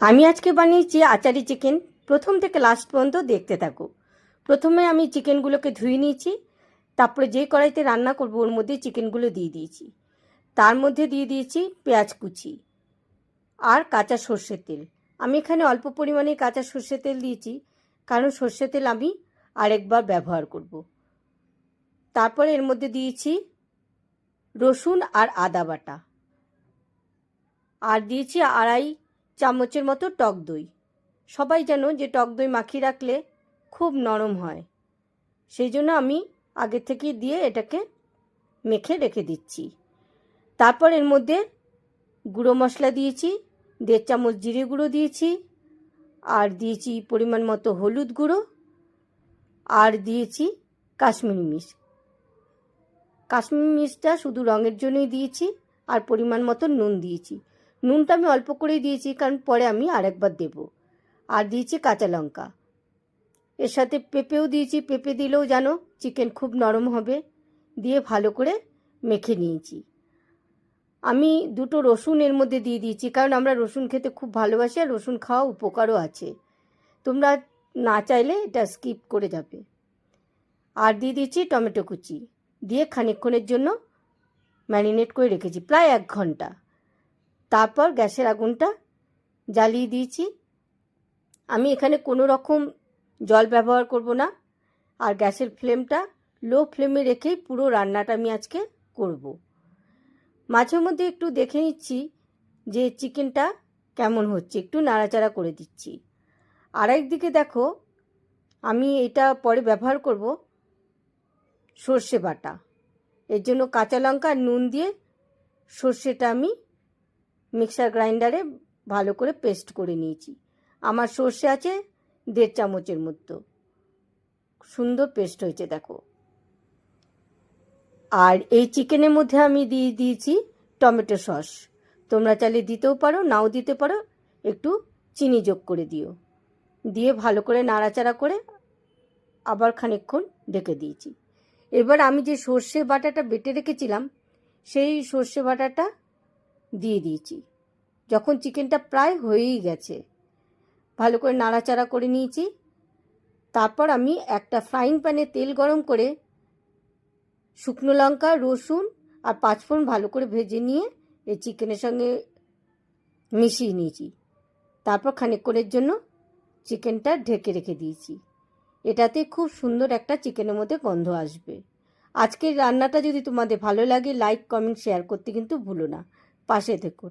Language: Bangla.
আমি আজকে বানিয়েছি আচারি চিকেন। প্রথম থেকে লাস্ট পর্যন্ত দেখতে থাকো। প্রথমে আমি চিকেনগুলোকে ধুয়ে নিয়েছি, তারপরে যে কড়াইতে রান্না করব ওর মধ্যে চিকেনগুলো দিয়ে দিয়েছি। তার মধ্যে দিয়ে দিয়েছি পেঁয়াজ কুচি আর কাঁচা সর্ষের তেল। আমি এখানে অল্প পরিমাণে কাঁচা সর্ষের তেল দিয়েছি, কারণ সর্ষের তেল আমি আরেকবার ব্যবহার করব। তারপরে এর মধ্যে দিয়েছি রসুন আর আদা বাটা, আর দিয়েছি 2.5 চামচের মতো টক দই। সবাই জানো যে টক দই মাখিয়ে রাখলে খুব নরম হয়, সেই জন্য আমি আগে থেকে দিয়ে এটাকে মেখে রেখে দিচ্ছি। তারপর এর মধ্যে গুঁড়ো মশলা দিয়েছি, 1.5 চামচ জিরে গুঁড়ো দিয়েছি, আর দিয়েছি পরিমাণ মতো হলুদ গুঁড়ো, আর দিয়েছি কাশ্মীরি মির্চ। কাশ্মীরি মির্চটা শুধু রঙের জন্যই দিয়েছি, আর পরিমাণ মতো নুন দিয়েছি। নুনটা আমি অল্প করেই দিয়েছি, কারণ পরে আমি আরেকবার দেব। আর দিয়েছি কাঁচা লঙ্কা। এর সাথে পেঁপেও দিয়েছি, পেঁপে দিলেও জানো চিকেন খুব নরম হবে। দিয়ে ভালো করে মেখে নিয়েছি। আমি 2টো রসুন এর মধ্যে দিয়ে দিয়েছি, কারণ আমরা রসুন খেতে খুব ভালোবাসি, আর রসুন খাওয়া উপকারও আছে। তোমরা না চাইলে এটা স্কিপ করে যাবে। আর দিয়ে দিয়েছি টমেটো কুচি, দিয়ে খানিকক্ষণের জন্য ম্যারিনেট করে রেখেছি, প্রায় 1 ঘন্টা। তারপর গ্যাসের আগুনটা জ্বালিয়ে দিয়েছি। আমি এখানে কোনো রকম জল ব্যবহার করব না, আর গ্যাসের ফ্লেমটা লো ফ্লেমে রেখেই পুরো রান্নাটা আমি আজকে করব। মাঝে মধ্যে একটু দেখে নিচ্ছি যে চিকেনটা কেমন হচ্ছে, একটু নাড়াচাড়া করে দিচ্ছি। আর একদিকে দেখো, আমি এটা পরে ব্যবহার করব সর্ষে বাটা। এর জন্য কাঁচা লঙ্কা আর নুন দিয়ে সর্ষেটা আমি মিক্সার গ্রাইন্ডারে ভালো করে পেস্ট করে নিয়েছি। আমার সর্ষে আছে 1.5 চামচের মতো। সুন্দর পেস্ট হয়েছে দেখো। আর এই চিকেনের মধ্যে আমি দিয়ে দিয়েছি টমেটো সস। তোমরা চাইলে দিতেও পারো, নাও দিতে পারো, একটু চিনি যোগ করে দিও। দিয়ে ভালো করে নাড়াচাড়া করে আবার খানিকক্ষণ ঢেকে দিয়েছি। এবার আমি যে সর্ষে বাটাটা বেটে রেখেছিলাম সেই সর্ষে বাটাটা দিয়ে দিয়েছি। যখন চিকেনটা প্রায় হয়েই গেছে, ভালো করে নাড়াচাড়া করে নিয়েছি। তারপর আমি একটা ফ্রাইং প্যানে তেল গরম করে শুকনো লঙ্কা, রসুন আর 5 ফোড়ন ভালো করে ভেজে নিয়ে এই চিকেনের সঙ্গে মিশিয়ে নিয়েছি। তারপর খানিকক্ষণের জন্য চিকেনটা ঢেকে রেখে দিয়েছি। এটাতে খুব সুন্দর একটা চিকেনের মধ্যে গন্ধ আসবে। আজকের রান্নাটা যদি তোমাদের ভালো লাগে, লাইক, কমেন্ট, শেয়ার করতে কিন্তু ভুলো না। পাশে থেকো।